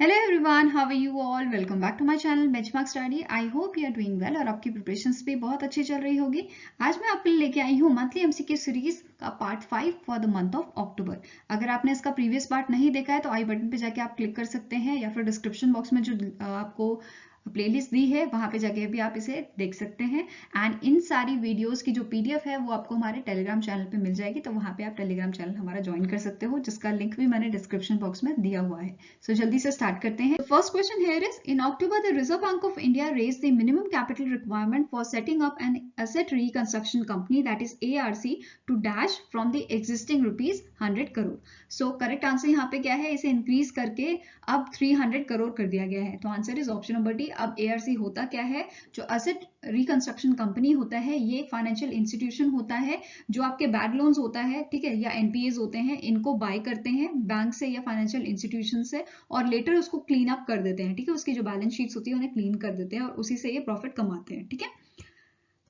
Hello everyone, how are you all? Welcome back to my channel benchmark study. I hope you are doing well और आपकी preparations भी बहुत अच्छी चल रही होगी। आज मैं आपके लिए लेके आई हूँ मंथली एमसीक्यू सीरीज का part 5 for the month of October. अगर आपने इसका प्रीवियस पार्ट नहीं देखा है तो आई बटन पे जाके आप क्लिक कर सकते हैं, या फिर डिस्क्रिप्शन बॉक्स में जो आपको प्लेलिस्ट दी है वहां पे जाके भी आप इसे देख सकते हैं। एंड इन सारी वीडियोस की जो पीडीएफ है वो आपको हमारे टेलीग्राम चैनल पे मिल जाएगी, तो वहां पे आप टेलीग्राम चैनल हमारा ज्वाइन कर सकते हो, जिसका लिंक भी मैंने डिस्क्रिप्शन बॉक्स में दिया हुआ है। सो जल्दी से स्टार्ट करते हैं। First question here is, in October the Reserve Bank of India raised the minimum capital requirement for setting up an asset reconstruction company that is ARC to dash from the existing ₹100 crore. So correct answer यहाँ पे क्या है, इसे increase करके अब 300 करोड़ कर दिया गया है। तो answer is option number D. अब एआरसी होता क्या है? जो एसेट रिकंस्ट्रक्शन कंपनी होता है, ये एक फाइनेंशियल इंस्टीट्यूशन होता है जो आपके बैड लोन्स होता है, ठीक है, या एनपीएज होते हैं, इनको बाय करते हैं बैंक से या फाइनेंशियल इंस्टीट्यूशन से, और लेटर उसको क्लीन अप कर देते हैं, ठीक है, उसकी जो बैलेंस शीट्स होती है उन्हें क्लीन कर देते हैं और उसी से ये प्रॉफिट कमाते हैं, ठीक है।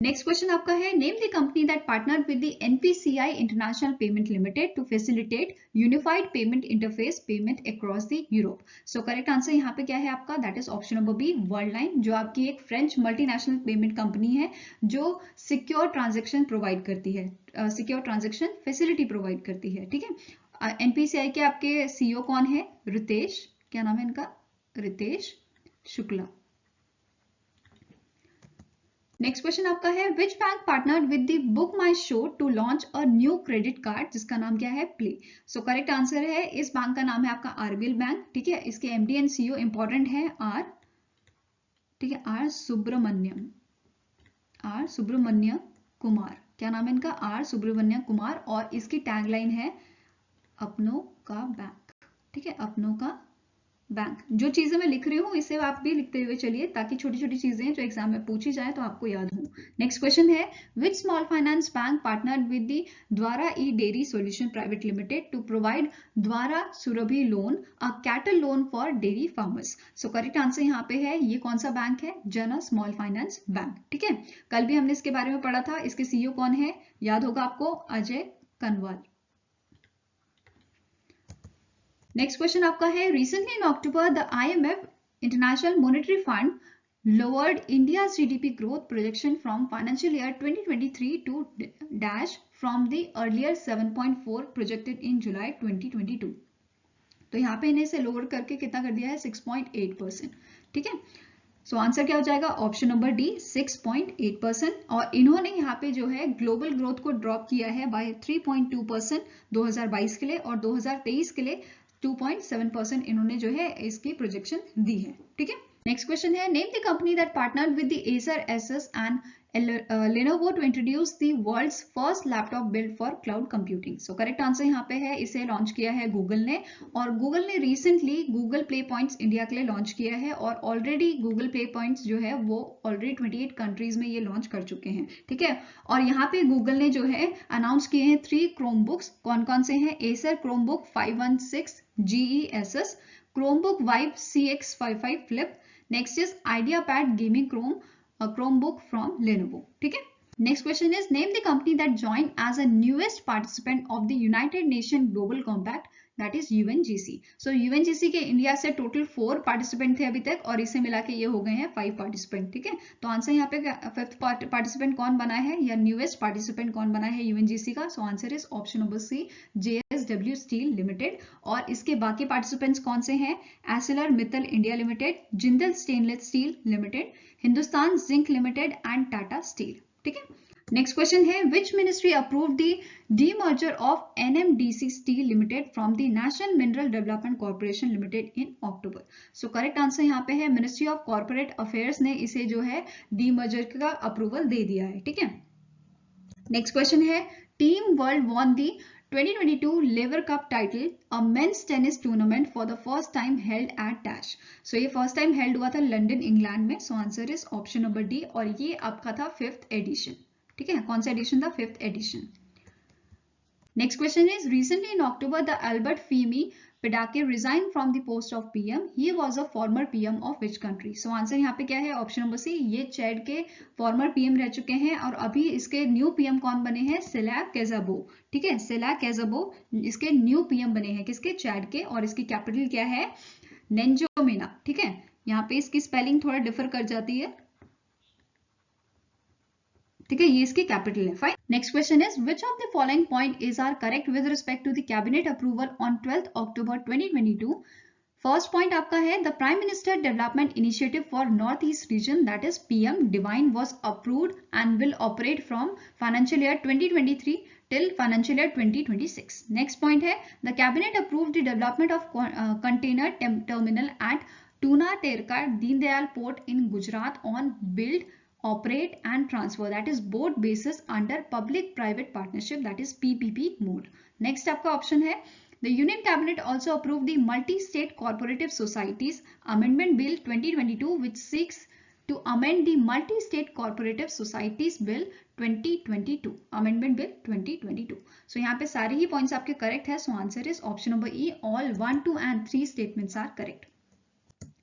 नेक्स्ट क्वेश्चन आपका है, name the company that partnered with the NPCI International Payment Limited to facilitate unified payment interface payment across the Europe. So correct answer यहाँ पे क्या है आपका? That is option number B, Worldline, जो आपकी एक फ्रेंच मल्टीनेशनल पेमेंट कंपनी है जो सिक्योर ट्रांजेक्शन प्रोवाइड करती है, सिक्योर ट्रांजेक्शन फैसिलिटी प्रोवाइड करती है, ठीक है। एनपीसीआई के आपके सीईओ कौन है? रितेश, क्या नाम है इनका? रितेश शुक्ला। नेक्स्ट क्वेश्चन आपका है, which bank partnered with the BookMyShow to launch a new credit card जिसका नाम क्या है? प्ले। सो करेक्ट आंसर है, इस बैंक का नाम है आपका आरबीएल बैंक, ठीक है। इसके एमडी एंड सीईओ इंपॉर्टेंट है आर, ठीक है, आर सुब्रमण्यम कुमार। क्या नाम है इनका? आर सुब्रमण्यम कुमार। और इसकी टैगलाइन है अपनों का बैंक, ठीक है, अपनों का बैंक। जो चीजें मैं लिख रही हूँ इसे आप भी लिखते हुए चलिए, ताकि छोटी छोटी चीजें जो एग्जाम में पूछी जाए तो आपको याद हो। नेक्स्ट क्वेश्चन है, which small finance bank partnered with the Dvara E dairy solution private limited to provide Dvara Surabhi loan, a cattle loan for dairy farmers. So correct answer यहाँ पे है, ये कौन सा बैंक है? जन स्मॉल फाइनेंस बैंक, ठीक है। कल भी हमने इसके बारे में पढ़ा था। इसके सीईओ कौन है? याद होगा आपको, अजय कनवाल। नेक्स्ट क्वेश्चन आपका है, recently in October the IMF international monetary fund lowered India's GDP growth projection from financial year 2023 to dash from the earlier 7.4 projected in July 2022। तो यहाँ पे इन्हें से लोअर करके कितना कर दिया है? 6.8%, ठीक है। सो आंसर क्या हो जाएगा? Option number D, 6.8%। और इन्होंने यहाँ पे जो है ग्लोबल ग्रोथ को ड्रॉप किया है बाय 3.2% 2022 के लिए, और 2023 के लिए 2.7% इन्होंने जो है इसकी प्रोजेक्शन दी है, ठीक है। नेक्स्ट क्वेश्चन है, name the company that partnered with the Acer SS and Lenovo to introduce the world's first laptop built for cloud computing। So correct answer यहाँ पे है, इसे लॉन्च किया है गूगल ने, और गूगल ने recently Google play points India के लिए लॉन्च किया है, और ऑलरेडी गूगल प्ले पॉइंट्स जो है वो ऑलरेडी 28 कंट्रीज में ये लॉन्च कर चुके हैं, ठीक है। और यहाँ पे गूगल ने जो है अनाउंस किए हैं 3 क्रोम बुक्स। कौन कौन से हैं? Acer Chromebook 516 GESS, Chromebook Vibe CX55 flip, next is IdeaPad gaming Chromebook from Lenovo, ठीक है। Next question is, name the company that join as a newest participant of the United Nation Global Compact that is UNGC. So UNGC के India से total 4 participant थे अभी तक, और इसे मिला के ये हो गए हैं 5 पार्टिसिपेंट, ठीक है। तो आंसर यहाँ पे 5th पार्टिसिपेंट कौन बना है, या न्यूएस्ट पार्टिसिपेंट कौन बना है यूएनजीसी का? So answer is option number C, JSW steel limited. और इसके बाकी पार्टिसिपेंट्स कौन से हैं? Arcelor Mittal India limited, Jindal stainless steel limited, Hindustan zinc limited and Tata steel, ठीक है। नेक्स्ट क्वेश्चन है, which ministry approved the demerger of NMDC steel limited from the national mineral development corporation limited in October. So correct answer यहाँ पे है, ministry of corporate affairs ने इसे जो है डीमर्जर का अप्रूवल दे दिया है, ठीक है। नेक्स्ट क्वेश्चन है, team world won the 2022 Laver cup title, a men's tennis tournament for the first time held at dash. So ये फर्स्ट टाइम हेल्ड हुआ था लंदन इंग्लैंड में। So answer is option number D, और ये आपका था 5th addition, ठीक है। कौन सा एडिशन था? 5th edition. Next question is, recently in October the Albert Femi Pedake resigned from the post of PM. He was a former PM of which country? So answer यहाँ पे क्या है? Option number सी, ये Chad के farmer PM रह चुके हैं, और अभी इसके न्यू PM कौन बने हैं? सेलाक केजाबो, ठीक है, सेलाक केजाबो इसके न्यू PM बने हैं, किसके? चैड के। और इसकी कैपिटल क्या है? नेंजोमेना, ठीक है। यहाँ पे इसकी स्पेलिंग थोड़ा डिफर कर जाती है, ठीक है, ये इसकी कैपिटल है। Fine. Next question is which of the following point is are correct with respect to the cabinet approval on 12 October 2022। First point आपका है the Prime Minister Development Initiative for North East Region that is PM DevINE was approved and will operate from financial year 2023 till financial year 2026. Next point है the cabinet approved the development of container terminal at Tuna Terka Deen Dayal Port in Gujarat on build, operate and transfer that is both basis under public private partnership that is PPP mode. Next आपका option है the Union Cabinet also approved the Multi-State Cooperative Societies Amendment Bill 2022 which seeks to amend the Multi-State Cooperative Societies Bill 2022, Amendment Bill 2022. So यहाँ पे सारे ही points आपके correct है. So answer is option number E. All 1, 2 and 3 statements are correct.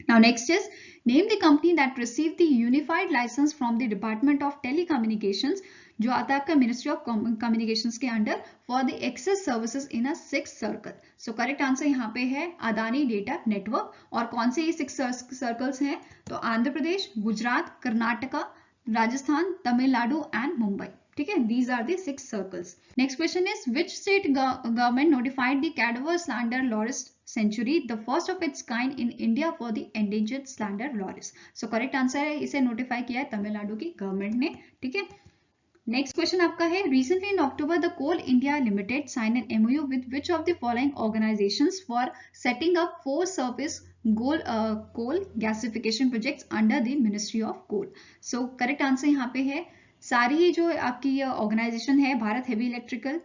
Now next is name the company that received the unified license from the Department of Telecommunications जो आता है आपका Ministry of Communications के under for the access services in a 6 circle. So correct answer यहाँ पे है Adani data network. और कौन से ये 6 सर्कल्स हैं? तो आंध्र प्रदेश, गुजरात, कर्नाटका, राजस्थान, तमिलनाडु एंड मुंबई. ठीक है, these are the 6 circles. Next question is which state government notified the Kadavur slender loris sanctuary the first of its kind in India for the endangered slender loris. So correct answer है इसे notify किया है तमिलनाडु की government ने. ठीक है. Next question आपका है recently in October the Coal India limited sign an MOU with which of the following organizations for setting up 4 service coal gasification projects under the ministry of coal. So correct answer यहाँ पे है सारी ही जो आपकी organization है Bharat heavy electrical,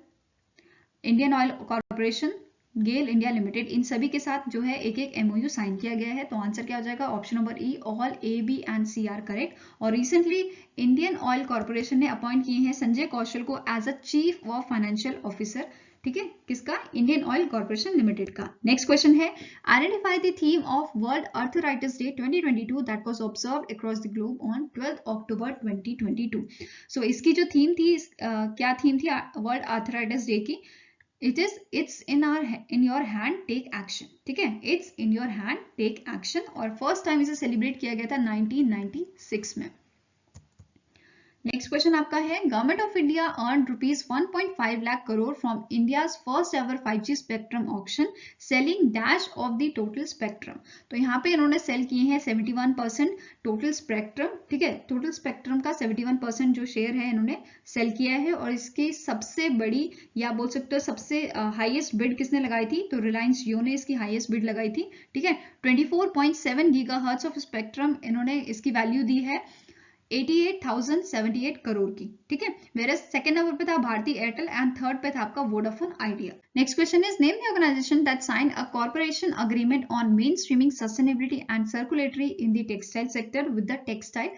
Indian oil corporation, GAIL India limited, इन सभी के साथ जो है एक एक एमओयू साइन किया गया है. तो आंसर क्या हो जाएगा? Option number E. All A, B and C are correct. और रिसेंटली इंडियन ऑयल कॉर्पोरेशन ने अपॉइंट किए हैं संजय कौशल को as a chief of financial officer. ठीक है, किसका? इंडियन ऑयल कॉर्पोरेशन लिमिटेड का. नेक्स्ट क्वेश्चन है identify the theme of World Arthritis Day 2022 that was observed across the globe on 12 October 2022. So इसकी जो थीम थी क्या थीम थी वर्ल्ड अर्थराइटिस डे की? It is it's in your hand take action. ठीक है, it's in your hand take action. और first time इसे सेलिब्रेट किया गया था 1996 में. नेक्स्ट क्वेश्चन आपका है government of India earn rupees 1.5 lakh crore from India's first ever 5G spectrum auction selling dash of the total spectrum. तो यहाँ पे इन्होंने सेल किए हैं 71% टोटल स्पेक्ट्रम. ठीक है, टोटल स्पेक्ट्रम का 71% जो शेयर है इन्होंने सेल किया है. और इसकी सबसे बड़ी या बोल सकते हो सबसे हाईएस्ट बिड किसने लगाई थी? तो रिलायंस जियो ने इसकी हाईएस्ट बिड लगाई थी. ठीक है, 24.7 गीगाहर्ट्ज ऑफ स्पेक्ट्रम इन्होंने इसकी वैल्यू दी है 88,078 करोड़ की. ठीक है, मेरे सेकंड नंबर पे था भारती एयरटेल एंड थर्ड पे था आपका Vodafone Idea. Next question is name the organization that sign a corporation agreement on mainstreaming sustainability and circulatory in the textile sector with the textile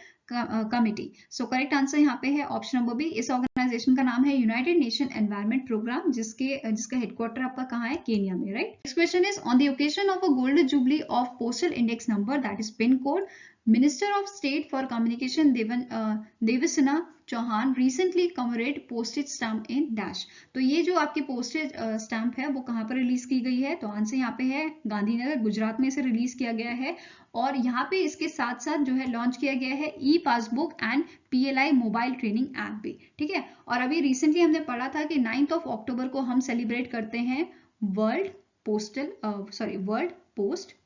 committee. So correct answer यहाँ पे है option number B. इस organization का नाम है United Nation Environment Programme जिसका headquarter आपका कहाँ है? केनिया में. Right. Next question is on the occasion of a golden jubilee of postal index number that is pin code Minister of State for Communication Devasena Chauhan recently commemorated postage stamp in dash. तो ये जो आपकी postage stamp है वो कहाँ पर release की गई है? तो आंसर यहाँ पे है गांधीनगर गुजरात में इसे रिलीज किया गया है. और यहाँ पे इसके साथ साथ जो है लॉन्च किया गया है E passbook and PLI mobile training app भी. ठीक है, और अभी रिसेंटली हमने पढ़ा था कि 9 अक्टूबर को हम सेलिब्रेट करते हैं वर्ल्ड पोस्ट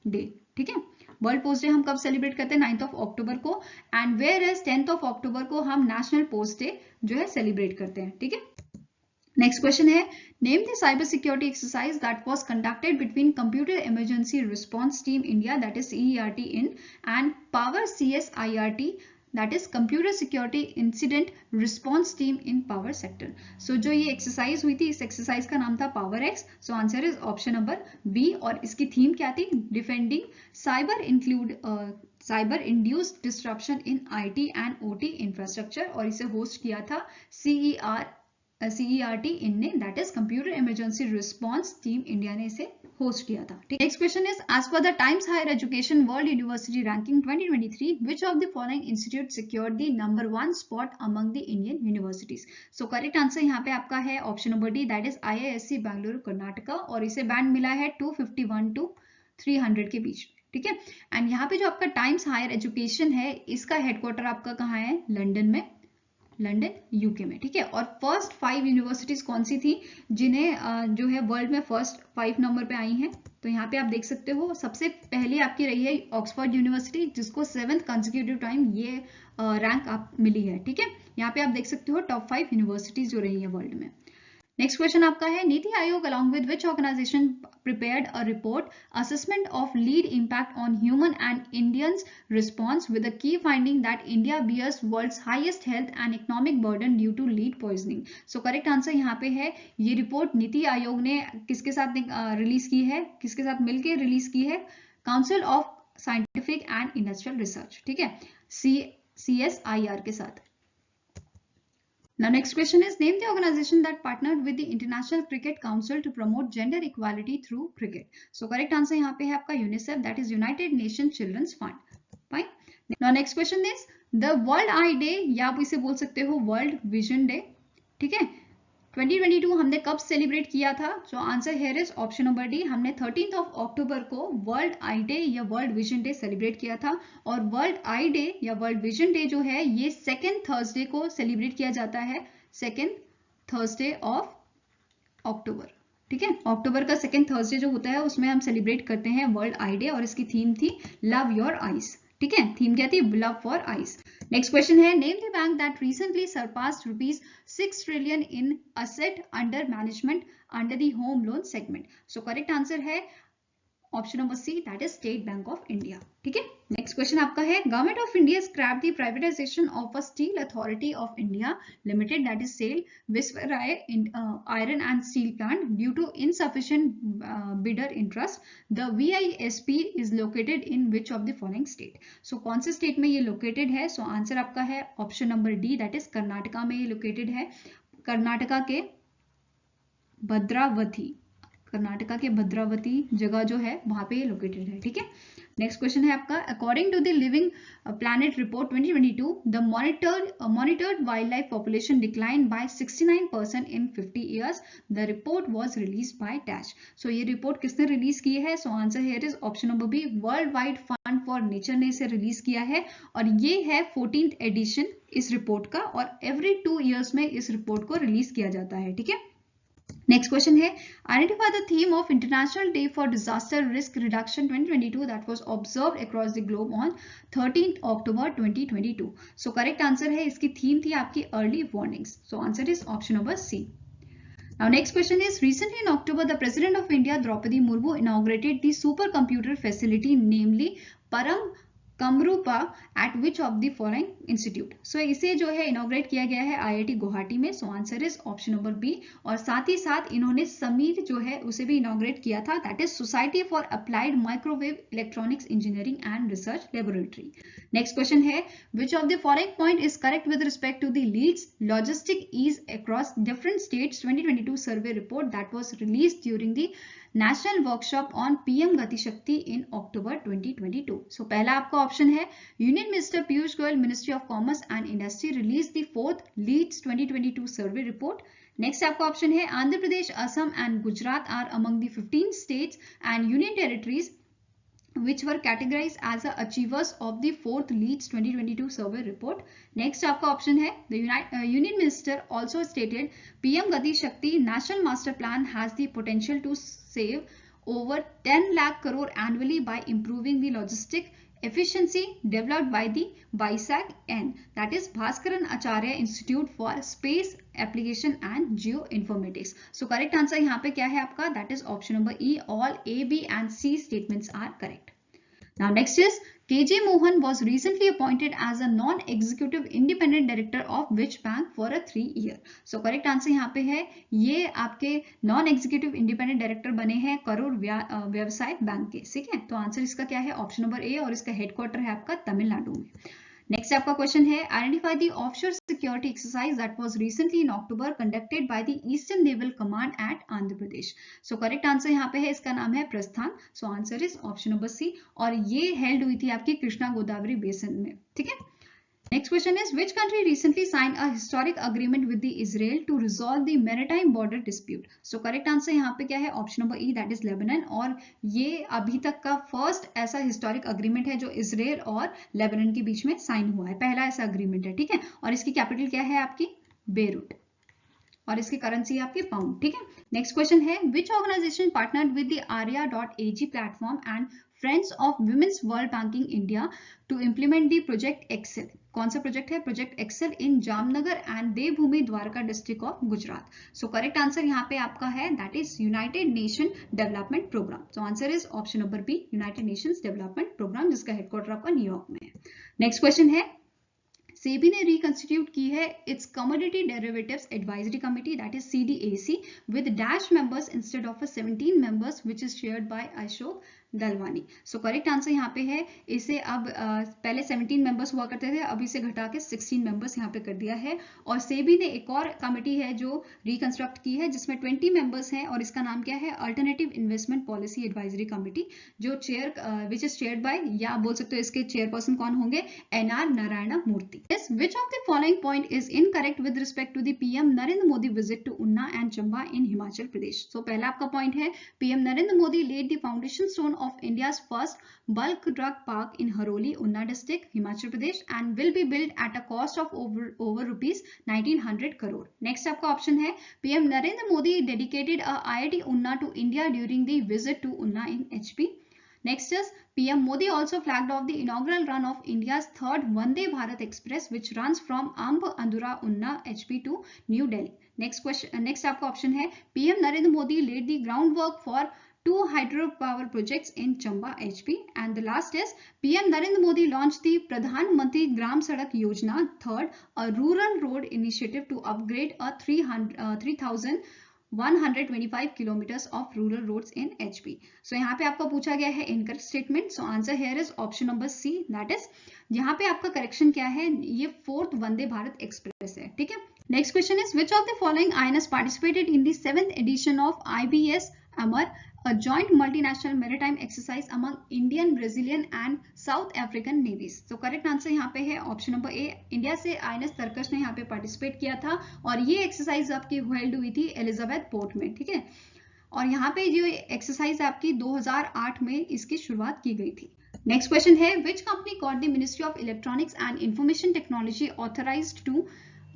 डे. ठीक है, वर्ल्ड पोस्ट डे हम कब सेलिब्रेट करते हैं? 9 अक्टूबर को. एंड वेयर एज 10 अक्टूबर को हम नेशनल पोस्ट डे जो है सेलिब्रेट करते हैं. ठीक है. नेक्स्ट क्वेश्चन है name the cyber security exercise that was conducted between computer emergency response team India that is CERT in and power CSIRT that is computer security incident response team in power sector. So जो ये exercise हुई थी इस exercise का नाम था PowerEx. So answer is option number B. और इसकी थीम क्या थी? Defending cyber induced disruption in IT and OT infrastructure. और इसे होस्ट किया था CERT इन ने that is computer emergency response team India ने इसे होस्ट किया था. Next question is as per the Times Higher Education World University Ranking 2023 which of the following institute secured the number 1 spot among the Indian universities. So correct answer यहाँ पे आपका है option number D that is IISc Bengaluru Karnataka. और इसे band मिला है 251 to 300 के बीच. ठीक है। एंड यहाँ पे जो आपका टाइम्स हायर एजुकेशन है, इसका हेडक्वार्टर आपका कहाँ है? लंदन में, लंदन यूके में, ठीक है। और फर्स्ट 5 यूनिवर्सिटीज कौन सी थी जिन्हें जो है वर्ल्ड में फर्स्ट 5 नंबर पे आई हैं? तो यहाँ पे आप देख सकते हो सबसे पहले आपकी रही है ऑक्सफोर्ड यूनिवर्सिटी, जिसको 7th कंसेक्यूटिव टाइम ये रैंक आप मिली है, ठीक है। यहाँ पे आप देख सकते हो टॉप 5 यूनिवर्सिटीज जो रही है वर्ल्ड में। नेक्स्ट क्वेश्चन आपका है, NITI Aayog along with which organization prepared a report assessment of lead impact on human and Indians response with the key finding that India bears world's highest health and economic burden due to lead poisoning. So correct answer यहाँ पे है, ये report NITI Aayog ने किसके साथ release की है, किसके साथ मिलकर रिलीज की है? Council of scientific and industrial research, ठीक है, CSIR के साथ। Now next question is, name the organization that partnered with the International Cricket Council to promote gender equality through cricket. So correct answer यहाँ पे है आपका UNICEF, that is United Nations Children's Fund. Fine. Now next question is, the World Eye Day या आप इसे बोल सकते हो World Vision Day, ठीक है, 2022 हमने कब सेलिब्रेट किया था? जो answer here is option number D, हमने 13 अक्टूबर को वर्ल्ड आई डे या वर्ल्ड विजन डे सेलिब्रेट किया था। और वर्ल्ड आई डे या वर्ल्ड विजन डे जो है ये सेकेंड थर्सडे को सेलिब्रेट किया जाता है, सेकेंड थर्सडे ऑफ अक्टूबर, ठीक है। अक्टूबर का सेकेंड थर्सडे जो होता है उसमें हम सेलिब्रेट करते हैं वर्ल्ड आई डे, और इसकी थीम थी लव योर आइज, ठीक है, थीम क्या थी? Love for eyes. Next question है, name the bank that recently surpassed ₹6 trillion in asset under management under the home loan segment. So correct answer है option number C, that is State Bank of India, ठीक है। Next question आपका है, government of India scrap the privatization of a Steel Authority of India limited, that is SAIL Visvesvaraya iron and steel plant due to insufficient bidder interest. The VISP is located in which of the following state. So कौन से state में ये located है? So answer आपका है option number D, that is Karnataka में ये located है, कर्नाटका के भद्रावती, कर्नाटका के भद्रावती जगह जो है वहां पे लोकेटेड है, ठीक है। नेक्स्ट क्वेश्चन है आपका, according to the living planet report 2022 the monitored wildlife population decline by 69% in 50 years। The report was release by dash. So ये रिपोर्ट किसने रिलीज की है? So answer here is option number B, world wide fund for nature ने इसे release किया है, और ये है 14th एडिशन इस रिपोर्ट का, और एवरी 2 years में इस रिपोर्ट को रिलीज किया जाता है, ठीक है। नेक्स्ट क्वेश्चन है, identify the theme of International Day for Disaster Risk Reduction 2022 that was observed across the globe on 13 October 2022। So correct answer है, इसकी थीम थी आपकी early warnings. So answer is option number C. Now next question is, recently in October the President of India Draupadi Murmu inaugurated the supercomputer facility namely Param Kamrupa at which of the following institute. So इसे जो है inaugurate किया गया है IIT Guwahati में। So answer is option number B, और साथ ही साथ इन्होंने समीर जो है उसे भी इनॉग्रेट किया था, that is society for applied microwave electronics engineering and research laboratory. Next question है, which of the following point is correct with respect to the LEADS logistic ease across different states 2022 survey report that was released during the national workshop on PM Gati शक्ति इन अक्टूबर 2022। सो पहला आपका option है, union minister Piyush Goyal ministry of commerce and industry release the 4th LEADS 2022 survey report. Next आपका option है, Andhra Pradesh, Assam and Gujarat are among the 15 states and union territories which were categorized as the achievers of the 4th Leads 2022 survey report. Next आपका option है, the Union Minister also stated PM Gati Shakti National Master Plan has the potential to save over 10 lakh crore annually by improving the logistic efficiency developed by the BISAC-N, that is Bhaskaran Acharya Institute for Space Application and Geoinformatics. So correct answer यहाँ पे क्या है आपका? That is option number E. All A, B and C statements are correct. Now next is, KJ Mohan was recently appointed as a non-executive independent director of which bank for a 3-year. So correct answer यहाँ पे है, ये आपके non-executive independent director बने हैं करूर व्यवसाय bank के, ठीक है। तो आंसर इसका क्या है? ऑप्शन नंबर ए, और इसका हेडक्वार्टर है आपका तमिलनाडु में। नेक्स्ट आपका क्वेश्चन है, identify the offshore security exercise that was recently in October conducted by the Eastern Naval Command at Andhra Pradesh. So correct answer यहाँ पे है, इसका नाम है Prasthan. So answer is option number C, और ये हेल्ड हुई थी आपकी कृष्णा गोदावरी बेसिन में, ठीक है। Next question is, which country recently signed a historic agreement with the Israel to resolve the maritime border dispute? So correct answer यहाँ पे क्या है? Option number E, that is Lebanon. और ये अभी तक का फर्स्ट ऐसा हिस्टोरिक अग्रीमेंट है जो इसराइल और लेबनान के बीच में साइन हुआ है, पहला ऐसा अग्रीमेंट है, ठीक है। और इसकी कैपिटल क्या है आपकी? बेरूट, और इसकी करेंसी है आपकी पाउंड, ठीक है। नेक्स्ट क्वेश्चन है, which organization partnered with the Arya ag platform and friends of women's world banking India to implement the project excel? कौन सा प्रोजेक्ट है? Project excel in Jamnagar and Devbhoomi Dwarka district of Gujarat. So correct answer यहाँ पे आपका है, that is United Nation development program. So answer is option number B, United Nations development program, जिसका headquarter आपका New York में है। नेक्स्ट क्वेश्चन है, सेबी ने रिकंस्टिट्यूट की है it's commodity derivatives advisory committee, that is CDAC, with dash members instead of 17 members, which is chaired by Ashok Dalwani. So correct answer यहाँ पे है, इसे अब पहले 17 मेंबर्स हुआ करते थे, अब इसे घटा के 16 मेंबर्स यहाँ पे कर दिया है। और सेबी ने एक और कमिटी है जो रिकंस्ट्रक्ट की है, जिसमें 20 मेंबर्स हैं, और इसका नाम क्या है? Alternative investment policy advisory committee, जो विच इज चेयर्ड बाय, या बोल सकते हो इसके चेयरपर्सन कौन होंगे? NR Narayan Murthy. Which of the following point is incorrect with respect to the PM Narendra Modi visit to Unna and Chamba in Himachal Pradesh? So पहला आपका पॉइंट है, PM Narendra Modi laid the foundation stone of India's first bulk drug park in Haroli, Unna district, Himachal Pradesh, and will be built at a cost of over rupees 1900 crore. Next आपका option है, PM Narendra Modi dedicated a IIT Unna to India during the visit to Unna in HP. Next is, PM Modi also flagged off the inaugural run of India's third Vande Bharat Express, which runs from Amb, Andhra, Unna, HP to New Delhi. Next question, next आपका option है, PM Narendra Modi laid the groundwork for 2 hydropower projects in Chamba, HP. And the last is, PM Narendra Modi launched the Pradhan Mantri Gram Sadak Yojana, third, a rural road initiative to upgrade a 3,125 kilometers of rural roads in HP. So यहाँ पे आपको पूछा गया है incorrect statement. So answer here is option number C, that is, यहाँ पे आपका correction क्या है? ये 4th वंदे भारत एक्सप्रेस है, ठीक है। Next question is, which of the following INS participated in the 7th edition of IBS Amar, a joint multinational maritime exercise among Indian, Brazilian and South African navies? So correct answer यहाँ पे है option number A, India से INS तरकश ने यहाँ पे participate किया था, और ये एक्सरसाइज आपकी हेल्ड हुई थी एलिजाबेथ पोर्ट में, ठीक है। और यहाँ पे जो एक्सरसाइज आपकी 2008 में इसकी शुरुआत की गई थी। नेक्स्ट क्वेश्चन है, which company got the ministry of electronics and information technology authorized to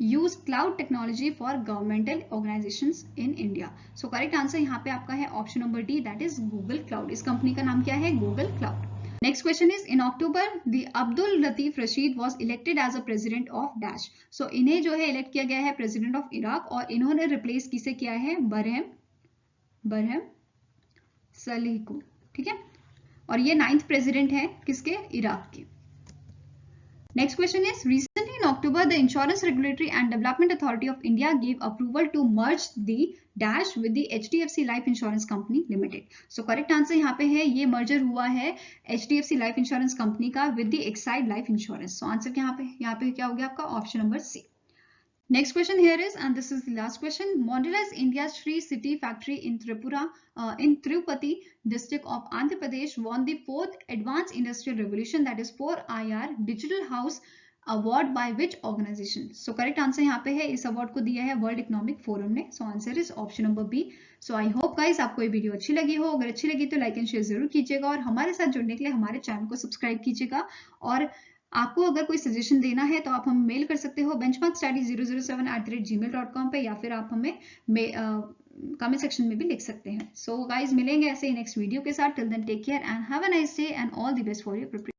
use cloud technology for governmental organizations in India? So correct answer यहाँ पे आपका है option number D, that is Google cloud. इस कंपनी का नाम क्या है? Google cloud. Next question is, in October the Abdul Latif Rashid was elected as a president of dash. So इन्हें जो है इलेक्ट किया गया है प्रेसिडेंट ऑफ इराक, और इन्होंने रिप्लेस किसे किया है? बरहम सलीह को, ठीक है। और ये 9th प्रेसिडेंट है किसके? इराक के। Next question is, recently in October, the Insurance Regulatory and Development Authority of India gave approval to merge the Dash with the HDFC Life Insurance Company Limited. So correct answer यहाँ पे है, ये merger हुआ है HDFC Life Insurance Company का with the Exide Life Insurance. So answer यहाँ पे क्या हो गया आपका? Option number C. Next question here is, and this is the last question, Mondelez India's Sri City factory in Tirupati district of Andhra Pradesh won the 4th Advanced Industrial Revolution, that is 4IR Digital House Award by which organization? So correct answer यहाँ पे है, इस award को दिया है World Economic Forum ने। So answer is option number B. So I hope guys आपको ये वीडियो अच्छी लगी हो, अगर अच्छी लगी तो लाइक एंड शेयर जरूर कीजिएगा, और हमारे साथ जुड़ने के लिए हमारे चैनल को सब्सक्राइब कीजिएगा। और आपको अगर कोई सजेशन देना है तो आप हमें मेल कर सकते हो benchmarkstudy007@gmail.com पे, या फिर आप हमें कमेंट सेक्शन में भी लिख सकते हैं। सो गाइज मिलेंगे ऐसे ही नेक्स्ट वीडियो के साथ। Till then take care and have a nice day and all the best for your preparation.